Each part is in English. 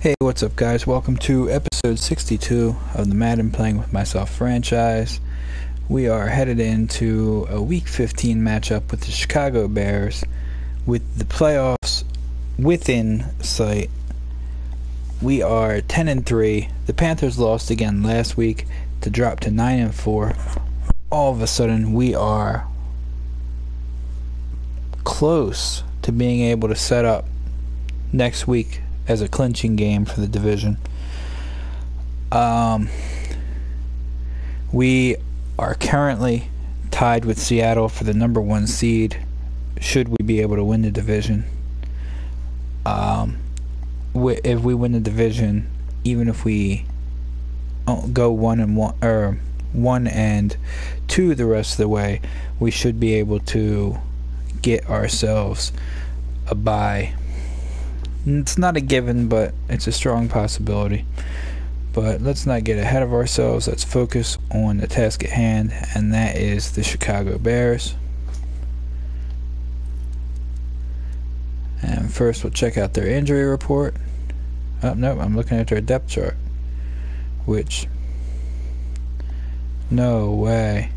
Hey, what's up guys? Welcome to episode 62 of the Madden Playing With Myself franchise. We are headed into a week 15 matchup with the Chicago Bears with the playoffs within sight. We are 10-3. The Panthers lost again last week to drop to 9-4. All of a sudden we are close to being able to set up next week as a clinching game for the division. We are currently tied with Seattle for the number 1 seed, should we be able to win the division. If we win the division, even if we go 1-2 the rest of the way, we should be able to get ourselves a bye. It's not a given, but it's a strong possibility. But let's not get ahead of ourselves. Let's focus on the task at hand, and that is the Chicago Bears. And first we'll check out their injury report. Oh, no, I'm looking at their depth chart. Which, no way.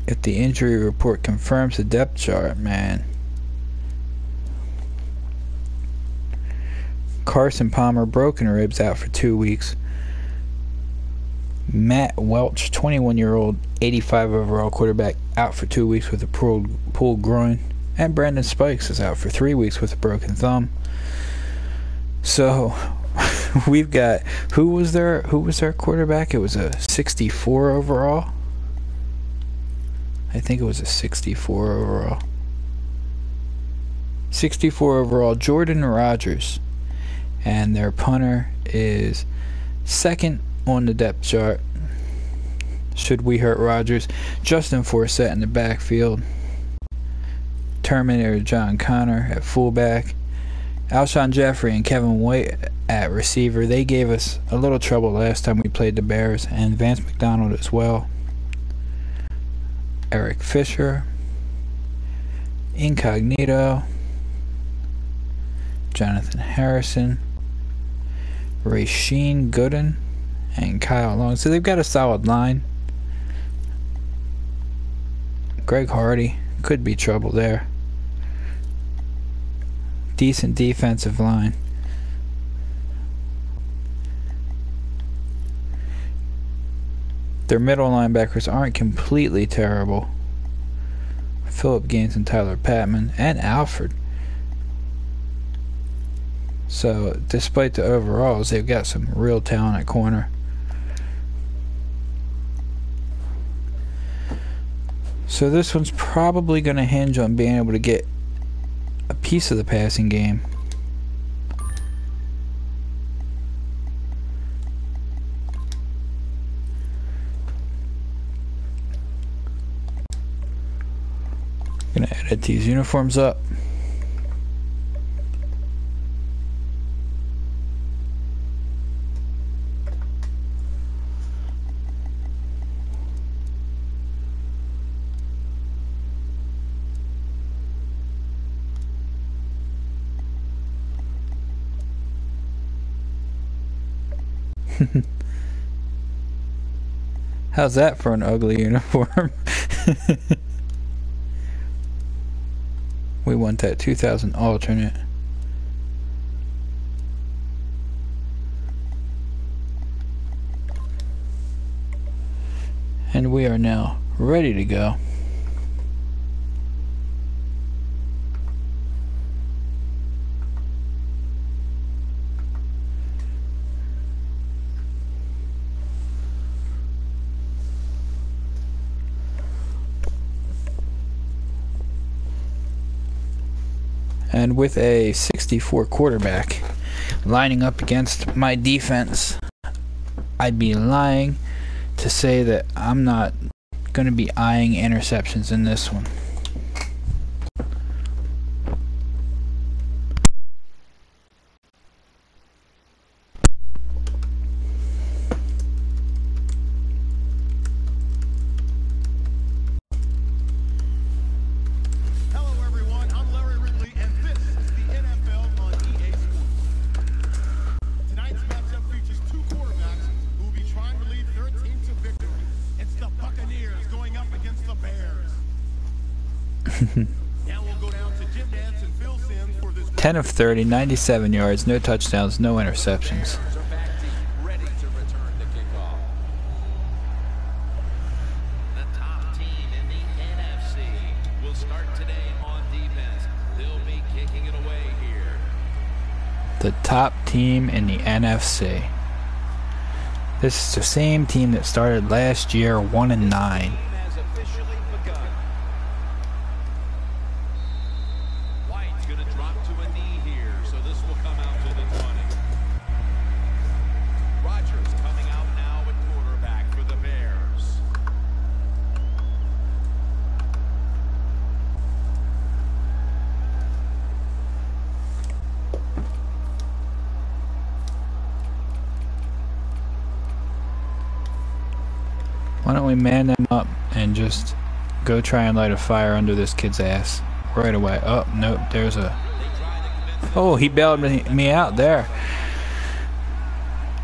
If the injury report confirms the depth chart, man. Carson Palmer, broken ribs, out for 2 weeks. Matt Welch, 21-year-old, 85 overall quarterback, out for 2 weeks with a pulled groin. And Brandon Spikes is out for 3 weeks with a broken thumb. So we've got, who was their quarterback? It was a 64 overall. I think it was a 64 overall. 64 overall, Jordan Rodgers. And their punter is second on the depth chart. Should we hurt Rodgers? Justin Forsett in the backfield. Terminator John Connor at fullback. Alshon Jeffrey and Kevin White at receiver. They gave us a little trouble last time we played the Bears. And Vance McDonald as well. Eric Fisher, Incognito, Jonathan Harrison, Rasheen Gooden, and Kyle Long. So they've got a solid line. Greg Hardy, could be trouble there. Decent defensive line. Their middle linebackers aren't completely terrible. Phillip Gaines and Tyler Patman and Alfred. So, despite the overalls, they've got some real talent at corner. So this one's probably going to hinge on being able to get a piece of the passing game. Gonna edit these uniforms up. How's that for an ugly uniform? We want that 2000 alternate. And we are now ready to go. And with a 64 quarterback lining up against my defense, I'd be lying to say that I'm not going to be eyeing interceptions in this one. 10 of 30, 97 yards, no touchdowns, no interceptions. The top team in the NFC. This is the same team that started last year 1-9. Why don't we man them up and just go try and light a fire under this kid's ass right away. Oh, nope, there's a... Oh, he bailed me out there.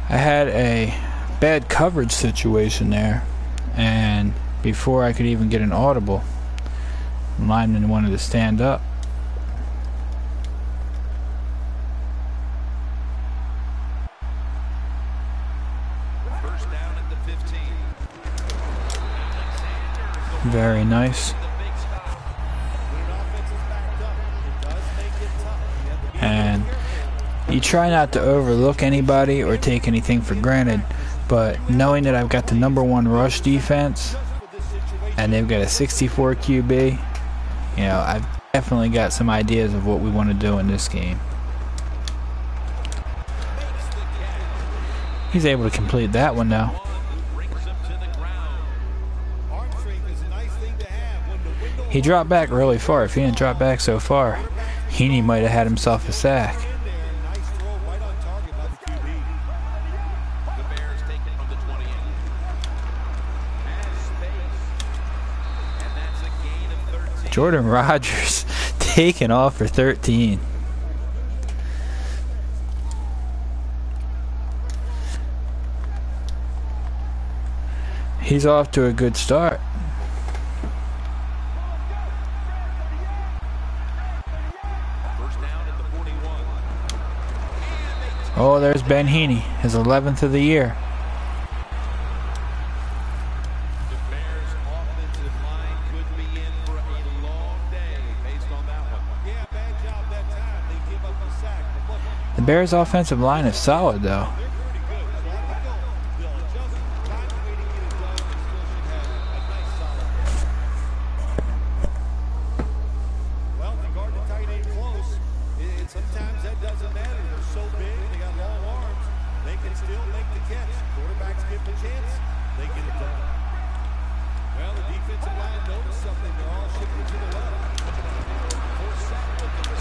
I had a bad coverage situation there, and before I could even get an audible, the lineman wanted to stand up. Very nice. And you try not to overlook anybody or take anything for granted, but knowing that I've got the #1 rush defense and they've got a 64 QB, you know, I've definitely got some ideas of what we want to do in this game. He's able to complete that one now. He dropped back really far. If he didn't drop back so far, Heaney might have had himself a sack. Jordan Rodgers taking off for 13. He's off to a good start. Oh, there's Ben Heaney, his 11th of the year. The Bears' offensive line is solid, though.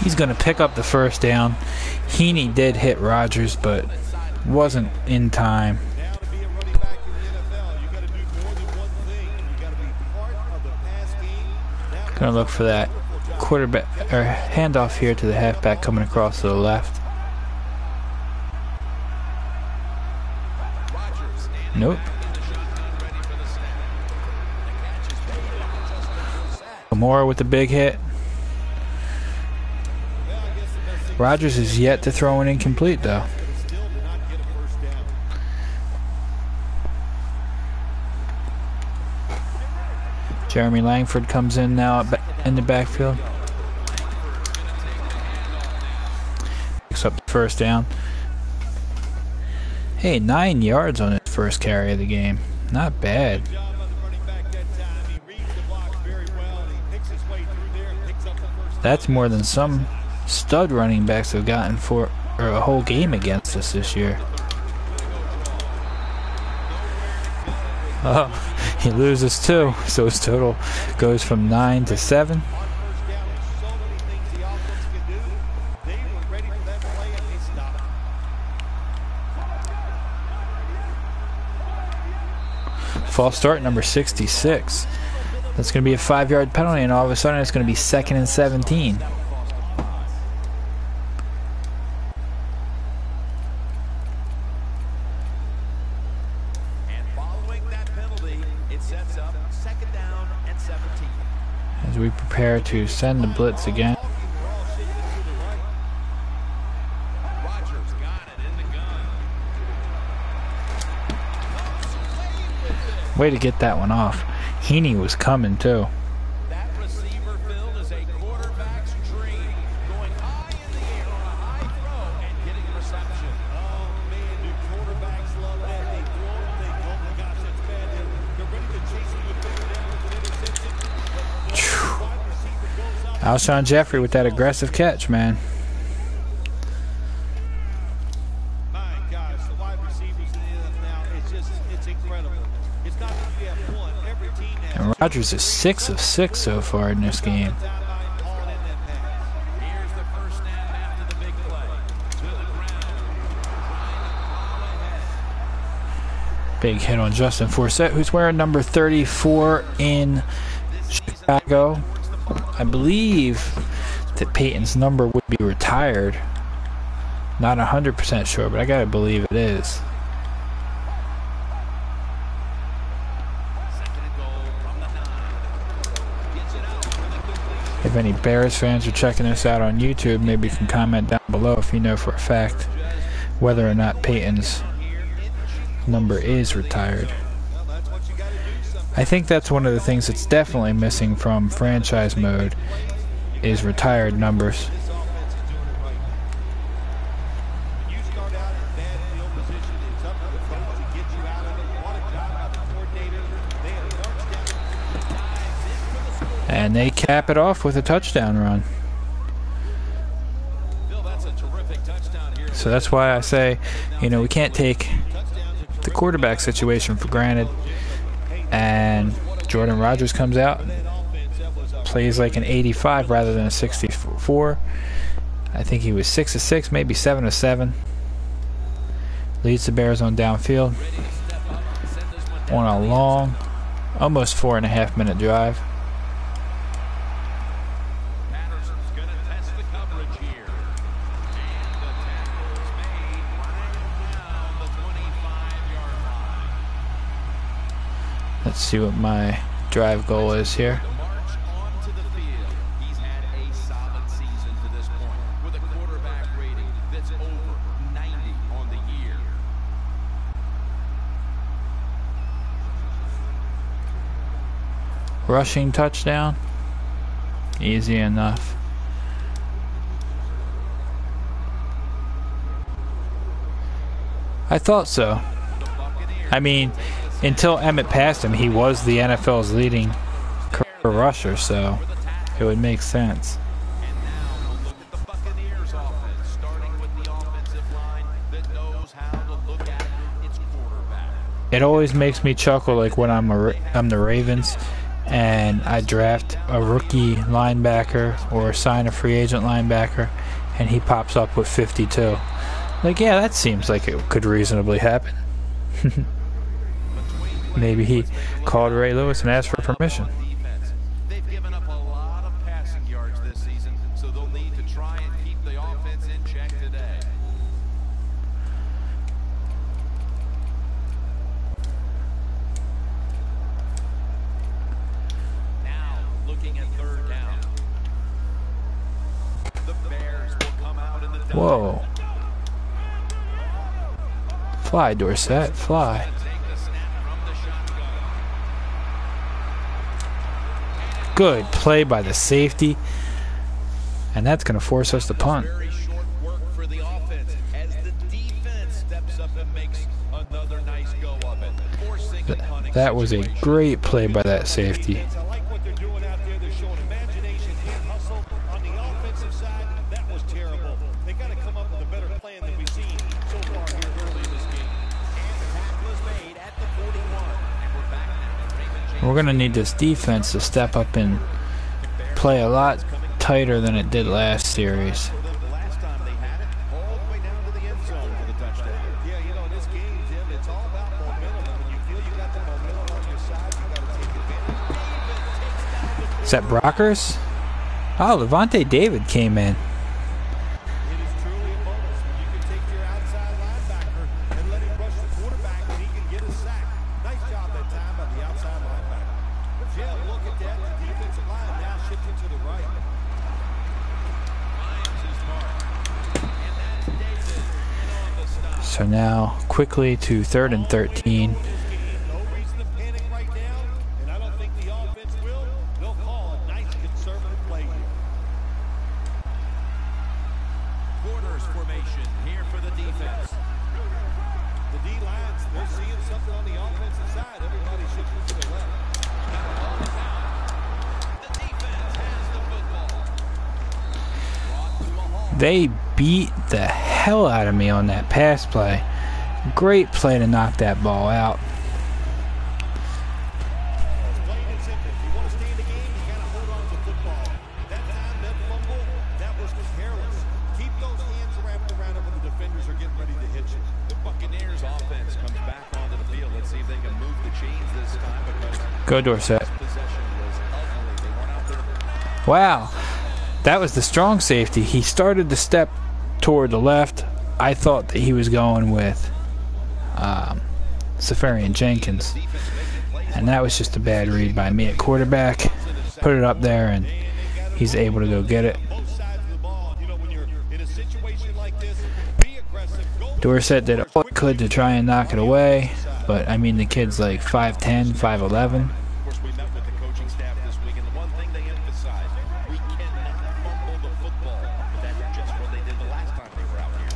He's going to pick up the first down. Heaney did hit Rodgers, but wasn't in time. Going to look for that quarterback or handoff here to the halfback coming across to the left. Nope. Amora with the big hit. Rodgers is yet to throw an incomplete, though. Jeremy Langford comes in now in the backfield. Picks up the first down. Hey, 9 yards on his first carry of the game. Not bad. That's more than some stud running backs have gotten for a whole game against us this year. Oh, he loses 2, so his total goes from 9 to 7. False start number 66. That's going to be a 5-yard penalty, and all of a sudden it's going to be 2nd and 17. as we prepare to send the blitz again. Way to get that one off. Heaney was coming too. That receiver field is a quarterback's dream. Going high in the air on a high throw and getting a reception. Oh man, do quarterbacks love that? They throw and they go, oh my gosh, that's bad. They're ready to chase him with third down with an interception. Alshon Jeffrey with that aggressive catch, man. My gosh, the wide receivers in the NFL, it's incredible. It's not that you have one. Every team has. And Rodgers is 6 of 6 so far in this game. Here's the first snap after the big play. To the ground. Big hit on Justin Forsett, who's wearing number 34 in Chicago. I believe that Peyton's number would be retired. Not 100% sure, but I gotta believe it is. If any Bears fans are checking us out on YouTube, maybe you can comment down below if you know for a fact whether or not Peyton's number is retired. I think that's one of the things that's definitely missing from franchise mode is retired numbers. And they cap it off with a touchdown run. So that's why I say, you know, we can't take the quarterback situation for granted. And Jordan Rodgers comes out, plays like an 85 rather than a 64. I think he was 6 of 6, maybe 7 of 7. Leads the Bears on downfield on a long, almost 4.5 minute drive. Let's see what my drive goal is here. He's had a solid season to this point with a quarterback rating that's over 90 on the year. Rushing touchdown. Easy enough. I thought so. I mean, until Emmett passed him, he was the NFL's leading career rusher, so it would make sense. And now we'll look at the Buccaneers offense, starting with the offensive line that knows how to look at its quarterback. It always makes me chuckle, like when I'm the Ravens and I draft a rookie linebacker or sign a free agent linebacker, and he pops up with 52. Like, yeah, that seems like it could reasonably happen. Maybe he called Ray Lewis and asked for permission. They've given up a lot of passing yards this season, so they'll need to try and keep the offense in check today. Now, looking at third down. The Bears will come out in the Whoa. Fly, Dorsett, fly. Good play by the safety, and that's going to force us to punt. Very short work for the offense as the defense steps up and makes another nice go of it. Forcing a punting That was a situation. great play by that safety. I like what they're doing out there. They're showing imagination and hustle. On the offensive side, that was terrible. They got to come up with a better plan than we've seen so far here early in this game. And the tackle is made at the 41. And we're back now. Raymond James. We're going to need this defense to step up and play a lot tighter than it did last series. The last time they had it, all the way down to the end zone for the touchdown. Yeah, you know, this game, Jim, it's all about momentum. When you feel you got the momentum on your side, you got to take advantage. Is that Brockers? Oh, Levante David came in. It is truly a bonus when you can take your outside linebacker and let him rush the quarterback and he can get a sack. Nice job that time by the outside linebacker. Jim, look at that. The defensive line now shifting to the right. Finds his mark. And that's Davis in on the stop. So now quickly to 3rd and 13. No reason to panic right now, and I don't think the offense will. They'll call a nice conservative play here. Quarters formation here for the defense. The D-lines, they're seeing something on the offensive side. Everybody shifting to the left. The defense has the football. Brought to a halt. They beat the hell out of me on that pass play. Great play to knock that ball out. It's plain and simple. If you want to stay in the game, you got to hold on to the football. That time, that fumble, that was careless. Keep those hands wrapped around it when the defenders are getting ready to hit you. The Buccaneers offense comes back onto the field. Let's see if they can move the chains this time, because Go Dorsett. possession was ugly. They weren't out there. Wow. That was the strong safety. He started to step toward the left. I thought that he was going with Safarian Jenkins. And that was just a bad read by me at quarterback. Put it up there, and he's able to go get it. Both sides of the ball. You know, when you're in a situation like this, be aggressive. Go Dorsett did all he could to try and knock it away. But, I mean, the kid's like 5'10", 5'11". Of course, we met with the coaching staff this week, and the one thing they emphasized, we cannot fumble the football. But that's just what they did the last time they were out here.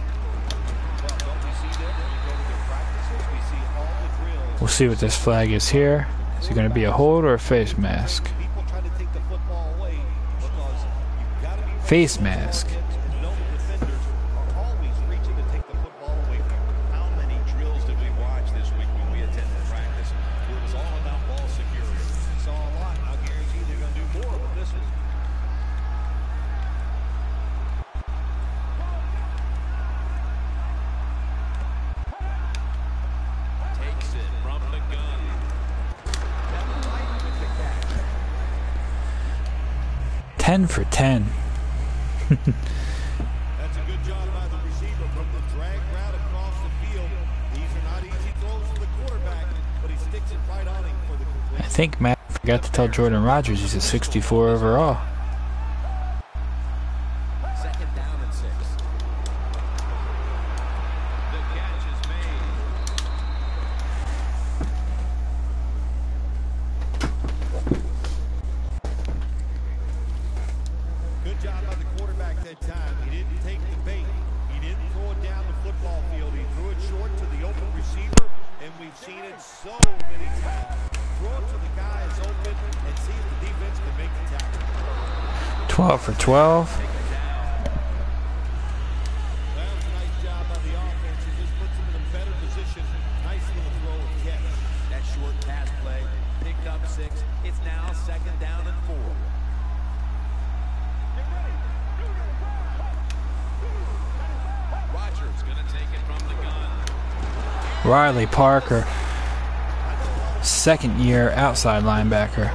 Well, don't we see that when we go to their practices? We see all the drills. We'll see what this flag is here. Is it going to be a hold or a face mask? People try to take the football away because you've got to be Face mask. No defenders are always reaching to take the football away from you. How many drills did we watch this week when we attended practice? It was all about ball security. Saw a lot. I'll guarantee they're going to do more with this one. Takes it from the gun. 10 for 10. That's a good job by the receiver from the drag route across the field. These are not easy throws for the quarterback, but he sticks it right on him for the I completion. think Matt forgot to tell Jordan Rodgers he's a 64 overall. Second down and 6. The catch is made. Good job by the quarterback that time. He didn't take the bait. He didn't throw it down the football field. He threw it short to the open receiver, and we've seen it so many times. Throw it to the guy that's open and see if the defense can make the tackle. 12 for 12. That was a nice job by the offense. It just puts them in a better position. Nice little throw and catch. That short pass play picked up 6. It's now second down and 4. Rodgers going to take it from the gun. Riley Parker, second year outside linebacker,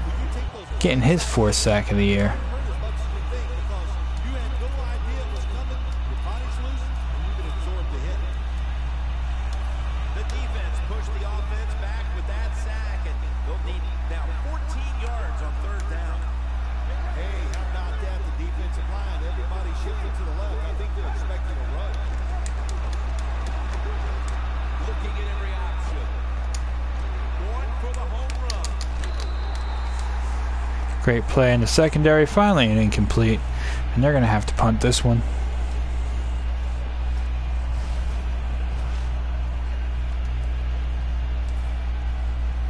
getting his 4th sack of the year. Hurt as much as you think because you had no idea it was coming. Your body's loose, and you can absorb the hit. The defense pushed the offense back with that sack, and they'll need now 14 yards on 3rd down. Hey, how about that? The defensive line, everybody shifting to the left. I think they're expecting a run. Looking at every option. Going for the home run. Great play in the secondary, finally an incomplete. And they're going to have to punt this one.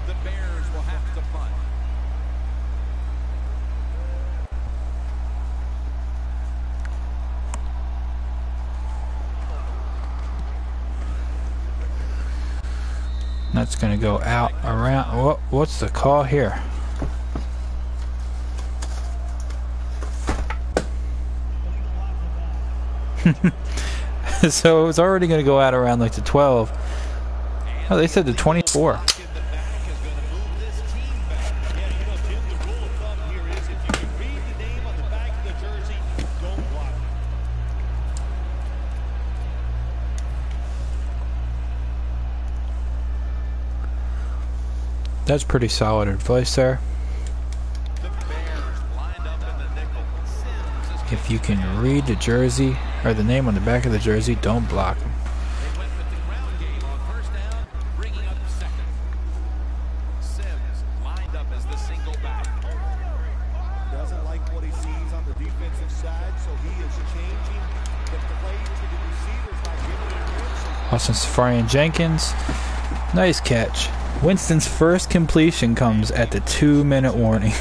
The Bears will have to punt. That's going to go out around. What's the call here? So it was already going to go out around like the 12. Oh, they said the 24. In the back is going to move this team back. Yeah, you know, Jim, the rule of thumb here is if you can read the name on the back of the jersey, don't block it. That's pretty solid advice there. If you can read the jersey or the name on the back of the jersey, don't block them. They went with the ground game on first down, bringing up second. Sims lined up as the single back. Doesn't like what he sees on the defensive side, so he is changing the play to the receivers by giving it a reach. Austin Safarian Jenkins, nice catch. Winston's first completion comes at the 2-minute warning.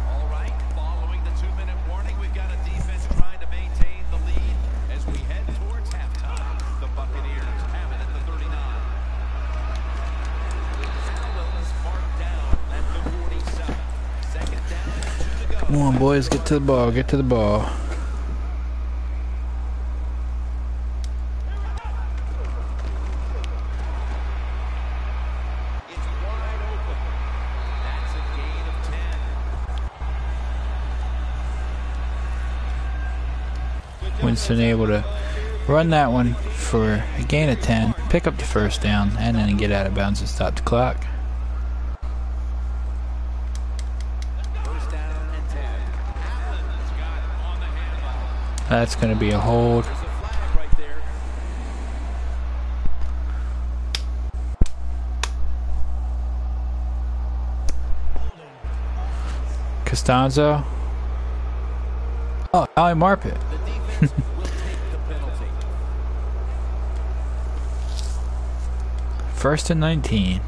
All right, following the 2-minute warning, we've got a defense trying to maintain the lead as we head towards halftime. The Buccaneers have it at the 39. Allen's marked down at the 47. Second down and 2 to go. Come on, boys, get to the ball, get to the ball. It's wide open. That's a gain of 10. Winston able to run that one for a gain of 10, pick up the first down, and then get out of bounds and stop the clock. First down and 10. Allen's got it on the handball. That's going to be a hold. There's a flag right there. Costanzo. Oh, Ali Marpet. The defense will take the penalty. First and 19.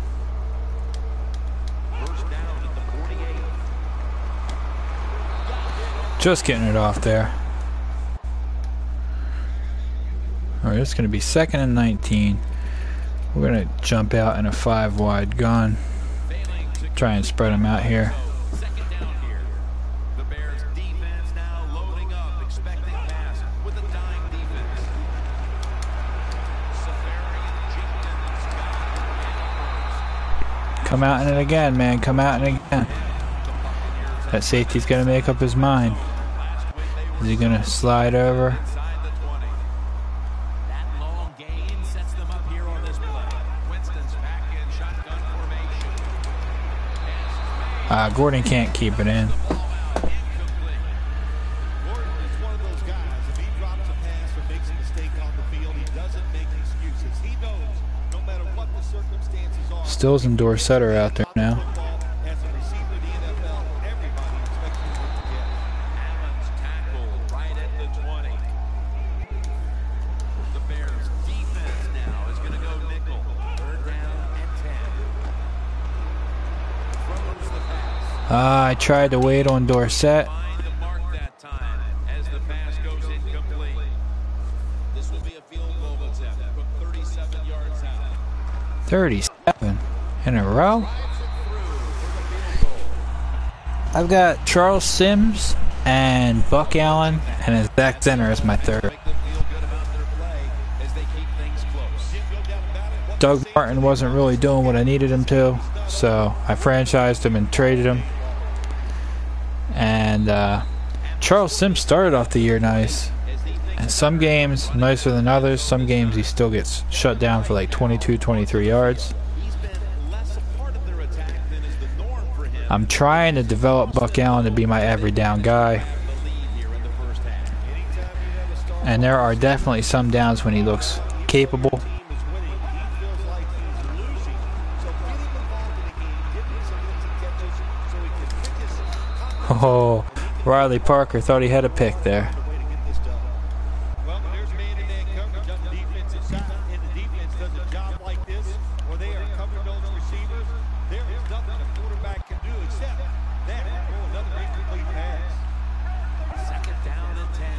First down at the 48. Just getting it off there. Alright, it's going to be second and 19. We're going to jump out in a 5-wide gun. Failing to Try and spread them out here. second down here. The Bears defense now loading up, expecting pass with a dime defense. Safarian Jenkins got it. Come out in it again, man. Come out in it again. That safety's going to make up his mind. Is he going to slide over? Inside the 20. That long gain sets them up here on this play. Winston's back in shotgun formation. Pass is made. Gordon can't keep it in. Ball out incomplete. Gordon is one of those guys. If he drops a pass or makes a mistake on the field, he doesn't make excuses. He knows no matter what the circumstances are. Stills and Dorsett are out there now. Football, as a receiver in the NFL, everybody expects him to get. Allen's tackled right at the 20. The Bears defense now is going to go nickel. Third down and 10. Throws the pass. I tried to wait on Dorsett. Find the mark that time as the pass goes incomplete. This will be a field goal attempt from 37 yards out. 37 in a row. I've got Charles Sims and Buck Allen and Zach Zenner as my third. Make them feel good about their play as they keep things close. Doug Martin wasn't really doing what I needed him to, so I franchised him and traded him. And Charles Sims started off the year nice. And some games nicer than others. Some games he still gets shut down for like 22, 23 yards. He's been less a part of their attack than is the norm for him. I'm trying to develop Buck Allen to be my every down guy. The lead here in the first half. And there are definitely some downs when he looks capable. Team is winning. He feels like he's losing. So get him involved in the game. Give him some easy catches so he can pick his confidence. Oh, Riley Parker thought he had a pick there. The way to get this done. Well, there's man-to-man coverage on the defensive side, and the defense does a job like this where they are covering those receivers. There is nothing a quarterback can do except that throw another incomplete pass. Second down and 10.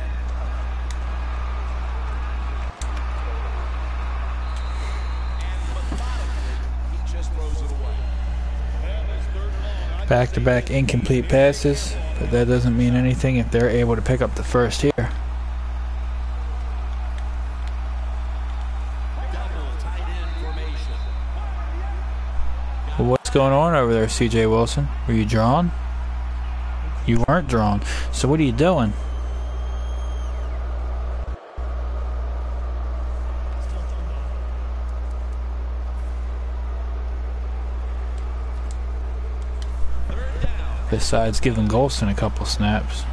And methodically, he just throws it away. Back-to-back incomplete passes, but that doesn't mean anything if they're able to pick up the first here. Double tight end formation. Well, what's going on over there, C.J. Wilson? Were you drawn? You weren't drawn. So what are you doing? besides giving Golson a couple snaps.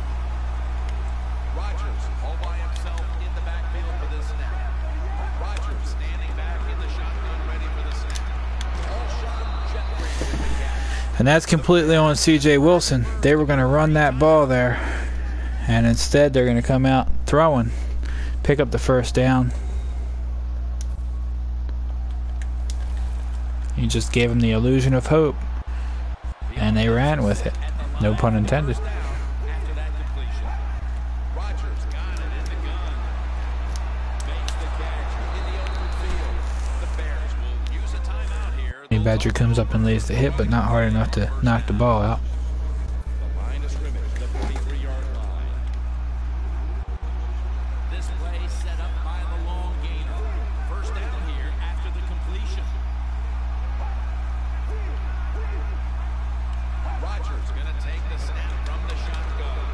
Rodgers all by himself in the backfield for this snap. Rodgers standing back in the shotgun, ready for the snap. All shot jet break with the catch. And that's completely on CJ Wilson. They were going to run that ball there, and instead they're going to come out throwing, pick up the first down. He just gave him the illusion of hope, and they ran with it. No pun intended. After that completion, Rodgers got it in the gun. Makes the catch in the open field. The Bears will use a timeout here. Badger comes up and lays the hit, but not hard enough to knock the ball out. The line of scrimmage, the 43-yard line. This play set up by the long gainer. First down here after the completion. Rodgers going to take the snap from the shotgun.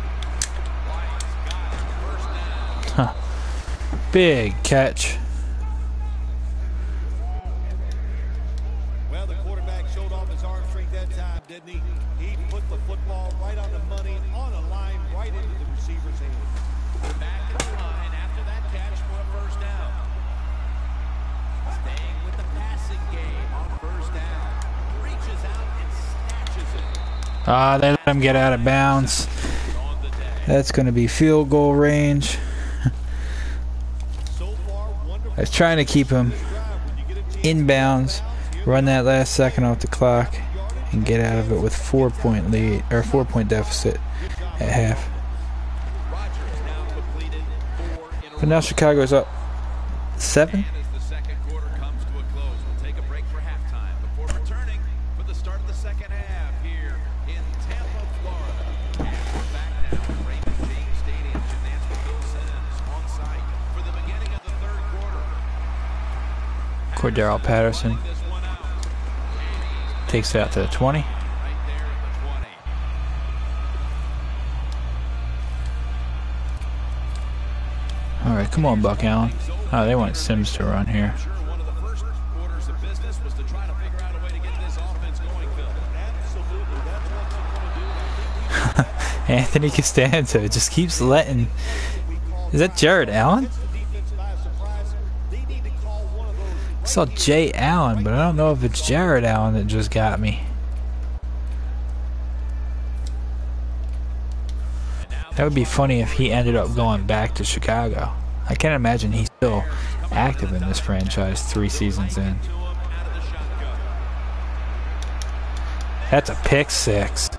White's got it. First down. Big catch. Well, the quarterback showed off his arm strength that time, didn't he? He put the football right on the money, on a line, right into the receiver's hand. They're back in the line after that catch for a first down. Staying with the passing game on first down. Reaches out and snatches it. They let him get out of bounds. On the day. That's going to be field goal range. So far, wonderful I was trying to keep him drive when you get a chance. inbounds, run that last second off the clock, and get out of it with 4-point lead or 4-point deficit at half. Rodgers now completed 4 in a But now row. Chicago's up 7. And as the second quarter comes to a close, we'll take a break for halftime before returning for the start of the second half here in Tampa, Florida. And we're back now at Raymond James Stadium. Jim Nance with Bill Sims on site for the beginning of the third quarter. Cordero Patterson This one out. takes it out to the 20. Right there at the 20. All right, come on, Buck Allen. Oh, they want Sims to run here. Sure, one of the first orders of business was to try to figure out a way to get this offense going, Phil. Absolutely. That's what you want to do. Anthony Costanzo just keeps letting. Is that Jared Allen? The defense by surprise. They need to call one of those. I saw Jay Allen, but I don't know if it's Jared Allen that just got me. That would be funny if he ended up going back to Chicago. I can't imagine he's still active in this franchise 3 seasons in. That's a pick 6.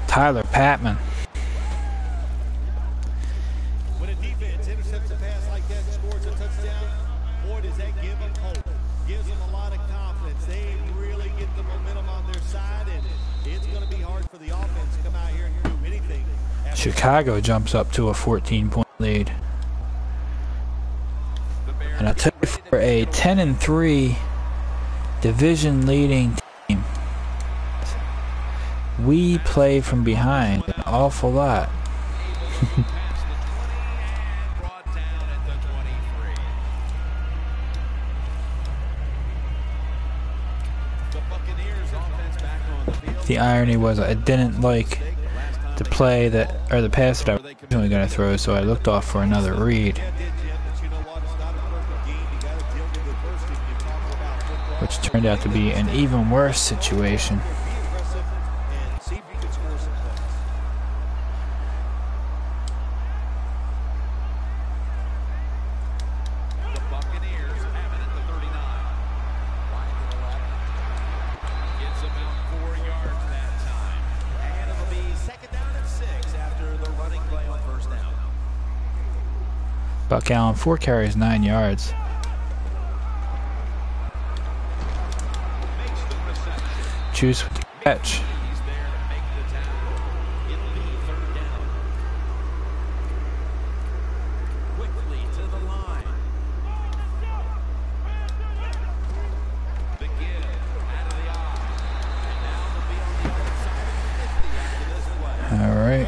Tyler Patman. When a defense intercepts a pass like that and scores a touchdown, boy, does that give them hope. Gives them a lot of confidence. They really get the momentum on their side, and it's going to be hard for the offense to come out here and do anything. Chicago jumps up to a 14-point lead. And I'll tell you, for a 10-3 division-leading team, we play from behind an awful lot. The irony was I didn't like the play that, or the pass that I was originally going to throw, so I looked off for another read, which turned out to be an even worse situation. Buck Allen, 4 carries, 9 yards. Juice with the catch. All right.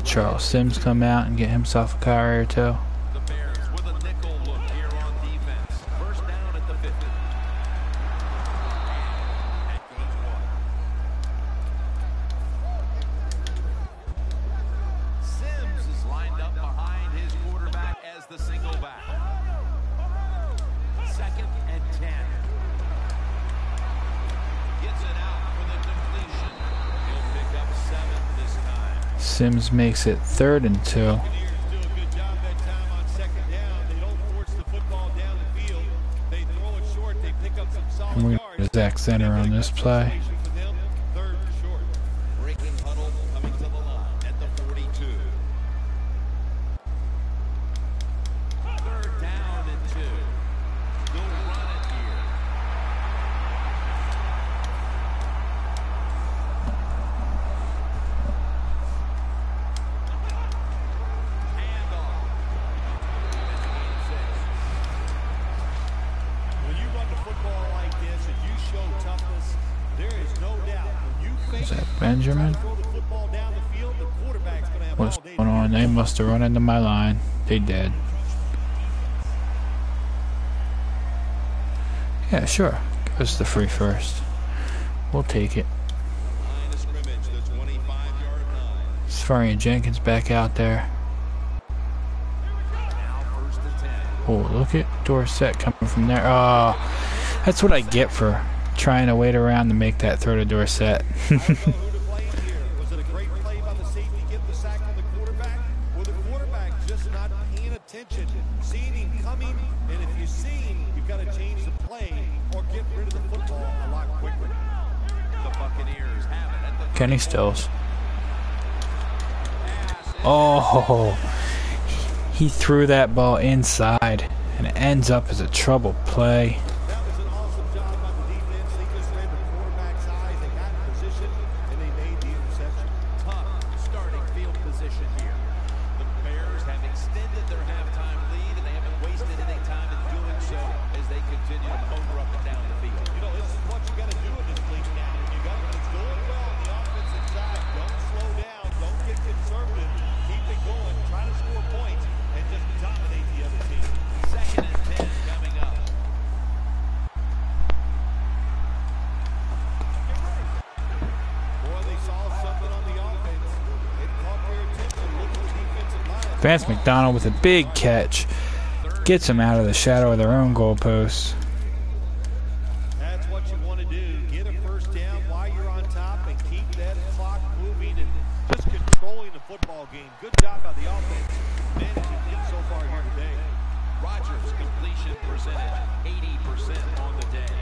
Charles Sims come out and get himself a carry or two. The Bears with a nickel look here on defense. First down at the 50. At gain 1. Sims is lined up behind his quarterback as the single back. 2nd and 10. Gets it out for the completion. He'll pick up 7 this time. Sims makes it 3rd and 2. Buccaneers do a good job that time on 2nd down. They don't force the football down the field. They throw it short. They pick up some solid And we're yards. going to Zach Center on this play. For them, 3rd and short. Breaking huddle coming to the line at the 42. 3rd down and 2. They'll run it here. Handoff. It's a gain of 6. When you run the football like this and you show toughness, there is no doubt when you Is fake that Benjamin? throw the football down the field, the quarterback's going to have What's all day. going on? They must have run into my line. They did. Yeah, sure. Give us the free first. We'll take it. Line of scrimmage, the 25-yard line. Safarian Jenkins back out there. Now 1st and 10. Oh, look at Dorsett coming from there. Oh, that's what I get for trying to wait around to make that throw to Dorsett. I don't know who to blame here. Was it a great play by the safety getting the sack on the quarterback? Or the quarterback just not paying attention, seeing him coming, and if you see him, you've got to change the play or get rid of the football a lot quicker. The Buccaneers have it at the Kenny Stills. Oh, he threw that ball inside, and it ends up as a trouble play. That was an awesome job by the defense. They just read the quarterback's eyes. They got in position, and they made the interception. tough starting field position here. The Bears have extended their halftime lead, and they haven't wasted any time in doing so as they continue to motor up and down the field. You know, this is what you got to do in this league now. You got it's going well on the offensive side. Don't slow down. Don't get conservative. Keep it going. Try to score points and just dominate the other team. 2nd and 10 coming up. Boy, they saw something on the offense. It caught their attention. Look at the defensive line. Vance McDonald with a big catch. Gets them out of the shadow of their own goalposts. That's what you want to do. Get a first down while you're on top and keep that clock moving and just controlling the football game. Good job by the offense managing it so far here today. Rodgers' completion percentage, 80% on the day.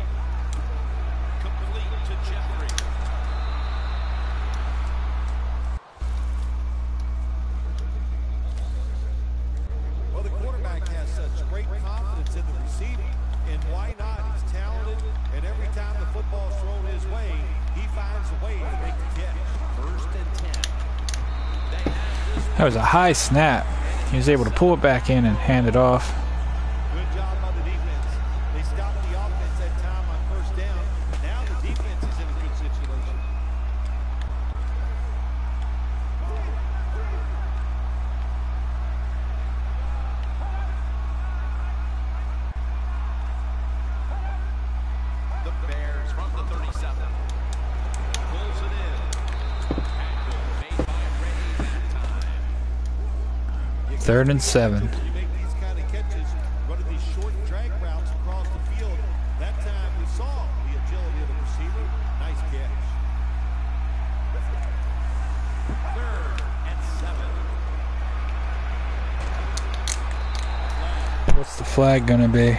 Complete to Jeffrey. Well, the quarterback has such great confidence in the receiving, and why not? He's talented, and every time the football's thrown his way, he finds a way to make the catch. 1st and 10. They have this That was a high snap. He was able to pull it back in and hand it off. Good job by the defense. They stopped the offense that time on first down. Now the defense is in a good situation. the Bears from the 37. Pulls it in. Tackle made by Reddy that time. 3rd and 7. You make these kind of catches, running these short drag routes across the field. That time we saw the agility of the receiver. Nice catch. 3rd and 7. What's the flag gonna be?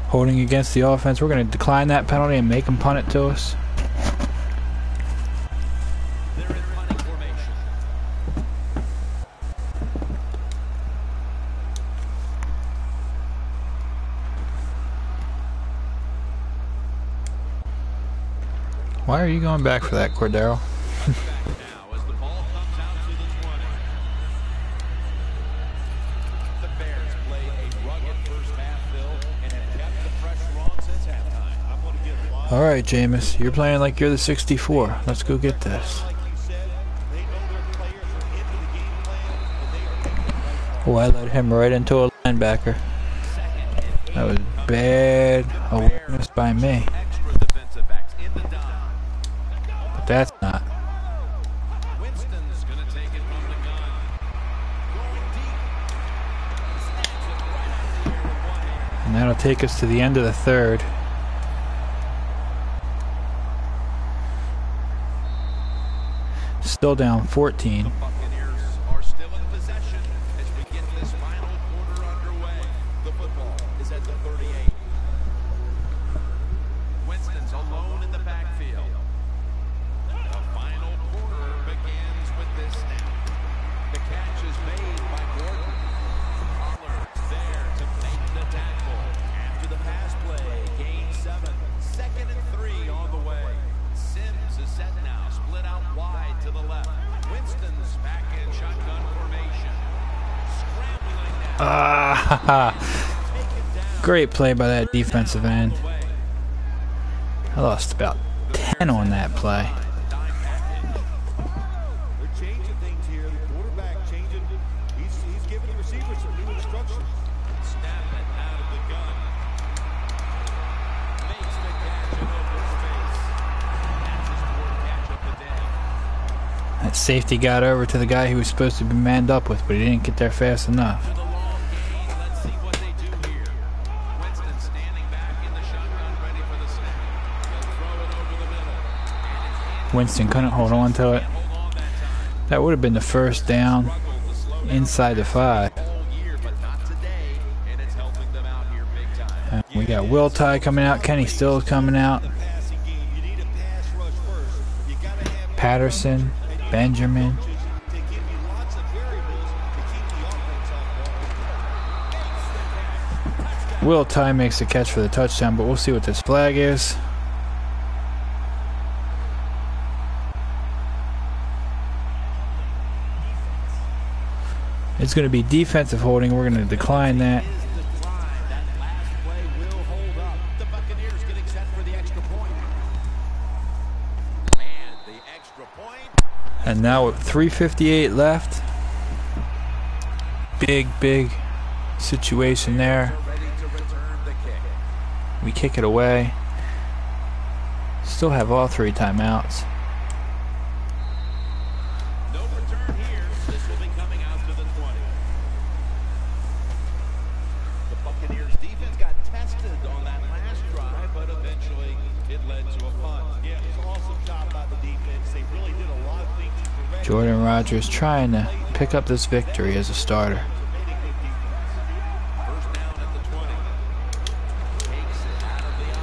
Holding against the offense. We're going to decline that penalty and make them punt it to us. They're in punting formation. Why are you going back for that, Cordero? Back now as the ball comes out to the 20. The Bears play a rugged first half. Alright, Jameis, you're playing like you're the 64. Let's go get this. Oh, I led him right into a linebacker. That was bad awareness by me. But that's not. Winston's going to take it from the gun. Going deep. Snaps it right out of the air with one hand. And that'll take us to the end of the third. Still down 14. The Buccaneers are still in possession as we get this final quarter underway. The football is at the 38. Winston's alone in the backfield. The final quarter begins with this snap. The catch is made by Gordon. Pollard's there to make the tackle. After the pass play, gain 7. 2nd and 3 on the way. Sims is set now, split out wide to the left. Winston's back in shotgun formation. Scrambling now. Great play by that defensive end. I lost about 10 on that play. They're changing things here. The quarterback changing. He's giving the receiver some new instructions. Snap it out of the gun. Makes the catch in open space. That's his fourth catch of the day. That safety got over to the guy he was supposed to be manned up with, but he didn't get there fast enough. To the long gain. Let's see what they do here. Winston standing back in the shotgun, ready for the snap. They'll throw it over the middle. And it's in. Winston couldn't hold on to it. Hold on that time. That would have been the first down Struggled to slow down inside the 5. all year, but not today. And it's helping them out here big time. We got Will Ty coming out. Kenny Stills coming out. The passing game. You need a pass rush first. You got to have Patterson, Benjamin. to give you lots of variables to keep the offense off ball. Will Ty makes the catch for the touchdown, but we'll see what this flag is. It's going to be defensive holding. We're going to decline that. Is declined. That last play will hold up. The Buccaneers getting set for the extra point. And the extra point. And now with 3:58 left. Big situation there. Ready to return the kick. We kick it away. Still have all 3 timeouts. No return here. This will be coming out to the 20. The Buccaneers defense got tested on that last drive, but eventually it led to a punt. Yeah, it was an awesome job by the defense. They really did a lot of things correctly. Jordan Rodgers trying to pick up this victory as a starter. First down at the 20. Takes it out of the eye.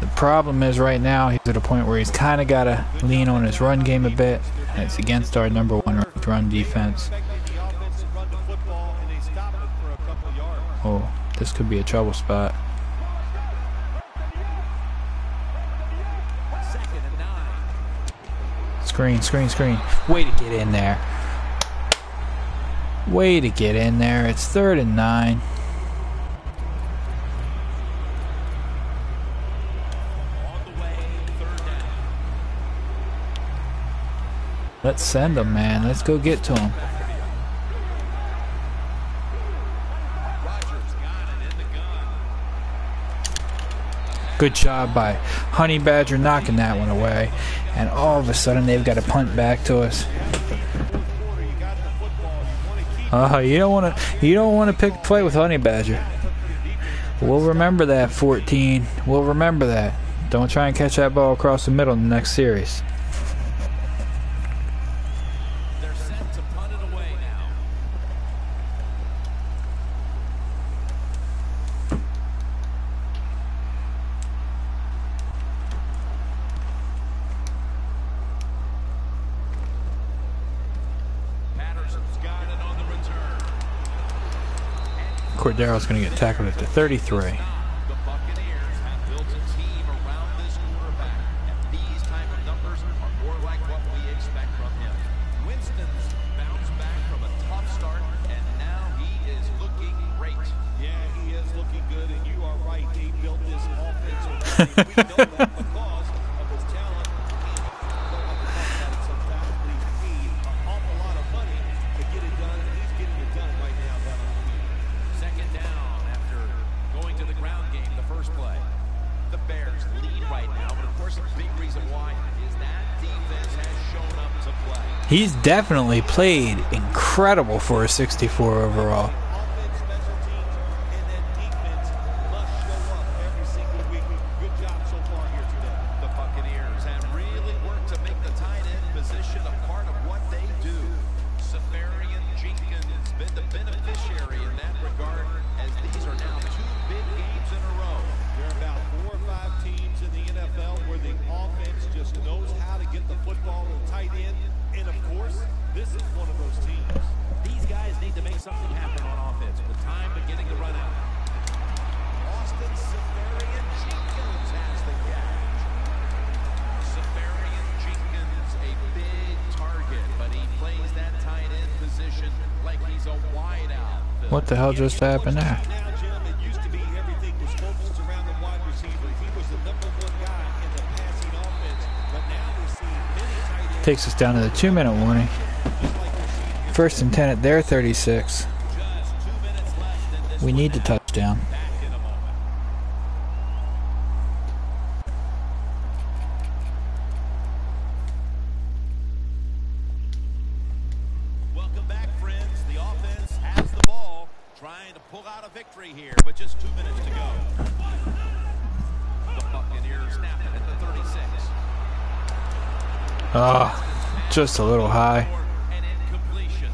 The problem is right now he's at a point where he's kind of got to lean on his run game a bit. And it's against our number 1 run defense. Expected the offense to run the football, and they stopped it for a couple yards. Oh, this could be a trouble spot. 2nd and 9. Screen. Way to get in there. Way to get in there. It's 3rd and 9. On the way, 3rd down. Let's send him, man. Let's go get to him. Rodgers got it in the gun. Good job by Honey Badger knocking that one away. And all of a sudden they've got to punt back to us. You don't want to pick a play with Honey Badger. We'll remember that, 14. We'll remember that. Don't try and catch that ball across the middle in the next series. They're set to punt it away now. Patterson's got it on the return. Cordero's going to get tackled at the 33. The Buccaneers have built a team around this quarterback, and these type of numbers are more like what we expect from him. Winston's bounced back from a tough start, and now he is looking great. Yeah, he is looking good, and you are right. They built this offense around him. We know that because He's definitely played incredible for a 64 overall. Offense, special teams, and then defense must show up every single week. Good job so far here today. The Buccaneers have really worked to make the tight end position a part of what they do. Safarian Jenkins has been the beneficiary in that regard, as these are now 2 big games in a row. There are about 4 or 5 teams in the NFL where the offense just knows how to get the football to the tight end. And, of course, this is one of those teams. These guys need to make something happen on offense with time beginning to run out. Austin Safarian Jenkins has the catch. Safarian Jenkins, a big target, but he plays that tight end position like he's a wideout. What the hell just happened there? Now, Jim, it used to be everything was focused around the wide receiver. He was the #1 guy in the passing offense. But now we're seeing many tight ends. Takes us down to the 2-minute warning. First and 10 at their 36. Just 2 minutes left in this We need the touchdown. back in a moment. Welcome back, friends. The offense has the ball, trying to pull out a victory here, but just 2 minutes to go. The Buccaneers snap it at the 36. Ah, just a little high. An incompletion.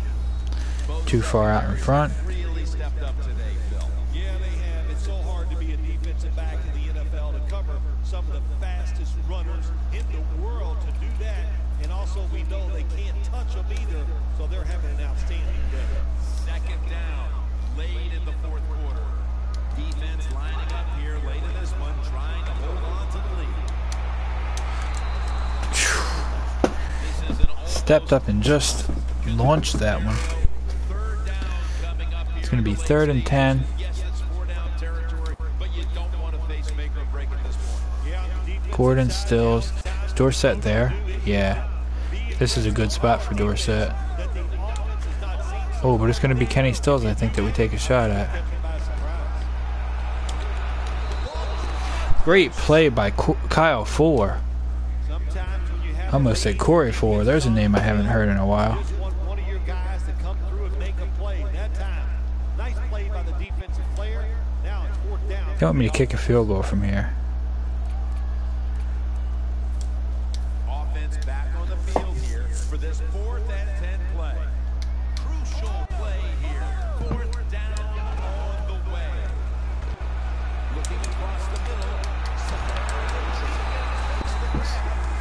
Too far out in front. Really stepped up today, Phil. Yeah, they have. It's so hard to be a defensive back in the NFL to cover some of the fastest runners in the world to do that. And also we know they can't touch them either, so they're having an outstanding day. Second down, late in the 4th quarter. Defense lining up here late in this one, trying to hold on to the lead. This is an Stepped up and just launched that one. third down coming up here. It's going to be 3rd and 10. Yes, it's 4-down territory, but you don't want to face make or break at this point. Yeah, on the defensive Gordon side, Stills. Is Dorsett there? Yeah. This is a good spot for Dorsett. that the offense has not seen Oh, but it's going to be Kenny Stills, I think, that we take a shot at. by surprise. Great play by Kyle Fuller. Sometimes when you have I almost said Corey Fuller. There's a name I haven't heard in a while. just want one of your guys to come through and make a play. That time, nice play by the defensive player. Now it's 4th down. They want me to kick a field goal from here. Offense back on the field here for this 4th and 10 play. Crucial play here. 4th down on the way. Looking across the middle.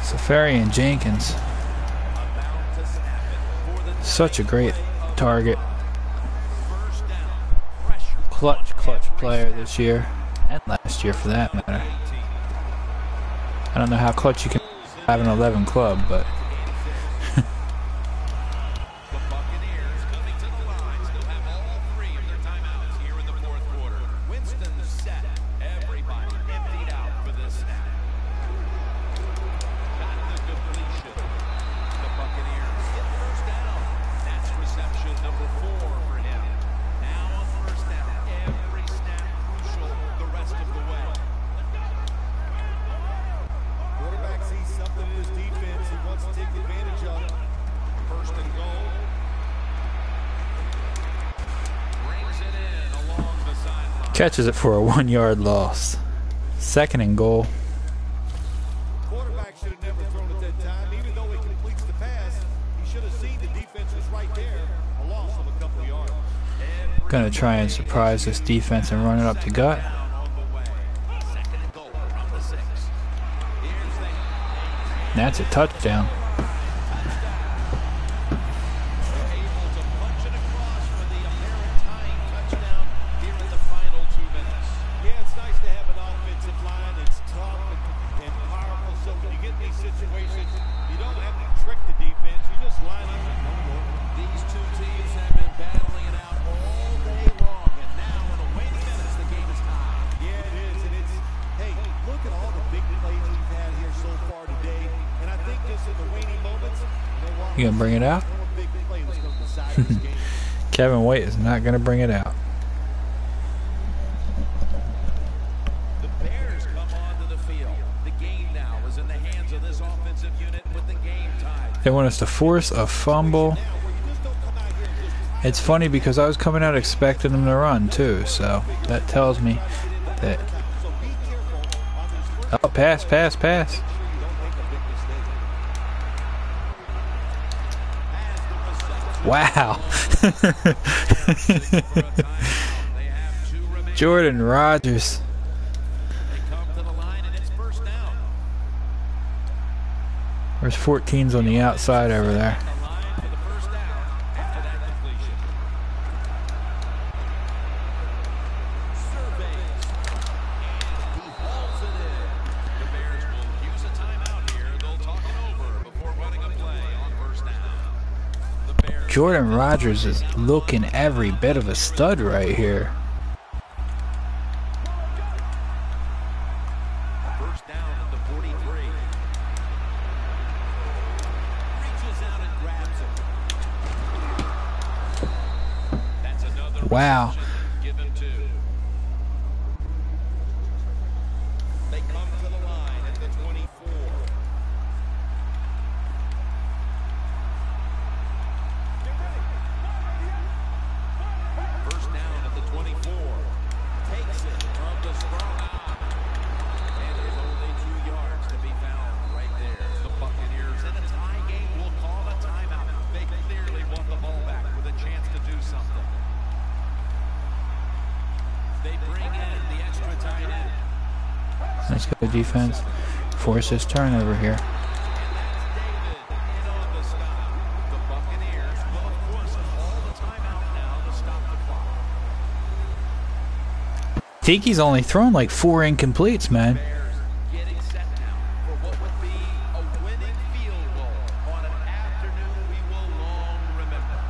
Safarian Jenkins. About to snap it for the Such a great target. first down. Pressure. Clutch player this year. And last year for that matter. I don't know how clutch you can have an 11 club, but The Buccaneers coming to the line. Still have all 3 of their timeouts here in the 4th quarter. Winston's set. Everybody emptied out for this snap. Got the completion. The Buccaneers get first down. That's reception number 4 for him. Now on first down. Every snap crucial the rest of the way. Quarterback sees something in his defense he wants to take advantage of. First and goal. Brings it in along the sideline. catches it for a 1-yard loss. 2nd and goal. Quarterback should have never thrown at that time. Even though he completes the pass, he should have seen the defense was right there. A loss of a couple of yards. Gonna try and surprise this defense and run it up the gut. Down on the way. Second and goal from the 6. Here's the That's a touchdown. able to punch it across for the apparent tying touchdown here in the final 2 minutes. Yeah, it's nice to have an offensive line that's tough and powerful. So when you get in these situations, you don't have to trick the defense. You just line up and go for it. These 2 teams have been battling it out all day long, and now in the waning minutes, the game is tied. Yeah, it is. And it's, hey, look at all the big plays we've had here so far today. And I think just in the waning moments, You gonna bring it out? no big play that's going to decide this game. Kevin White is not gonna bring it out. The Bears come onto the field. The game now is in the hands of this offensive unit with the game tied. They want us to force a fumble. It's funny because I was coming out expecting them to run too, so that tells me that. Oh, pass. Wow. Jordan Rodgers. There's 14s on the outside over there. Jordan Rodgers is looking every bit of a stud right here. First down at the 43. Reaches out and grabs it. That's another Wow. give him 2. They come to the line at the 24. First down at the 24. Takes it from the strong arm. And there's only 2 yards to be found right there. The Buccaneers in a tie game will call a timeout. They clearly want the ball back with a chance to do something. They bring in the extra tight end. Let's go defense. Force this turnover here. I think he's only thrown like 4 incompletes, man. Getting set now for what would be a winning field goal on an afternoon we will long remember.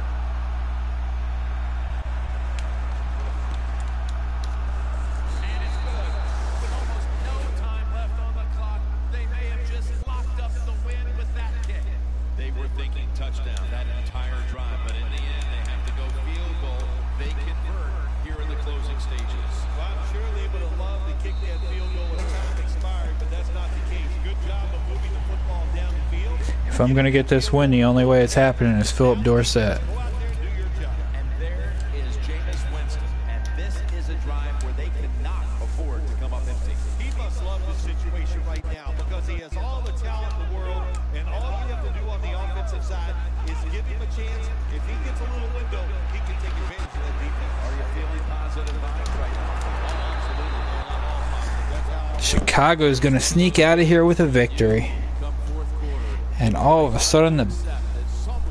And it's good. With almost no time left on the clock, they may have just locked up the win with that kick. They were thinking touchdown that entire drive, but in the end they have to go field goal. They convert here in the closing stages. Well, I'm sure they would have loved to kick that field goal when time expired, but that's not the case. Good job of moving the football down the field. If I'm going to get this win, the only way it's happening is Philip Dorsett. Go out there and do your job. And there is Jameis Winston. And this is a drive where they cannot afford to come up empty. He must love the situation right now because he has all the talent in the world, and all you have to do on the offensive side is give him a chance. If he gets a little window, he can take advantage of that defense. Are you feeling positive vibes right now? Oh, absolutely. Well, I'm all positive. That's how Chicago is going to sneak out of here with a victory. come fourth quarter. And all of a sudden the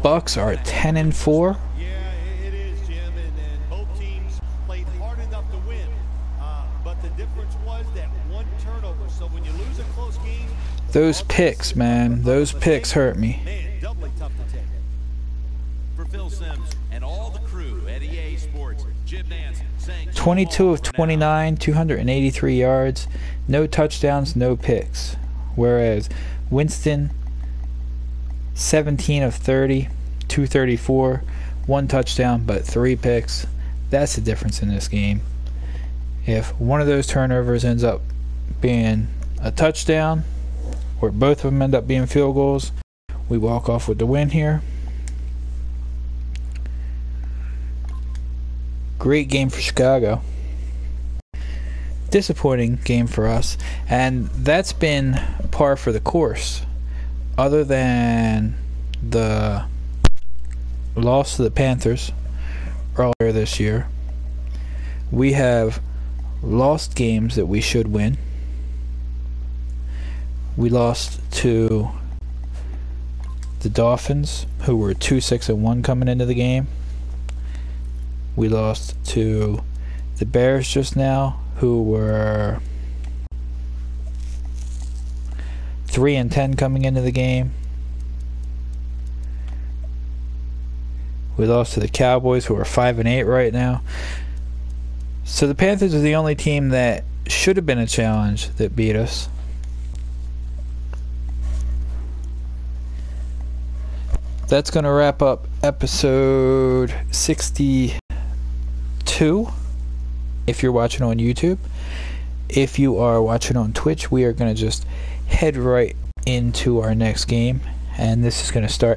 Bucks are 10-4. Yeah, it is, Jim, and both teams played hard enough to win, but the difference was that one turnover. So when you lose a close game, Those picks, man, those picks hurt me. man, doubly tough to take. For Phil Simms and all the crew at EA Sports, Jim Nance saying 22 of 29, 283 yards, no touchdowns, no picks. Whereas Winston, 17 of 30, 234, 1 touchdown, but 3 picks. That's the difference in this game. If one of those turnovers ends up being a touchdown, or both of them end up being field goals, we walk off with the win here. Great game for Chicago. Disappointing game for us, and that's been par for the course. Other than the loss to the Panthers earlier this year, we have lost games that we should win. We lost to the Dolphins, who were 2-6-1 coming into the game. We lost to the Bears just now, who were 3-10 coming into the game. We lost to the Cowboys, who are 5-8 right now. So the Panthers are the only team that should have been a challenge that beat us. That's going to wrap up episode 62 if you're watching on YouTube. If you are watching on Twitch, we are going to just head right into our next game, and this is going to start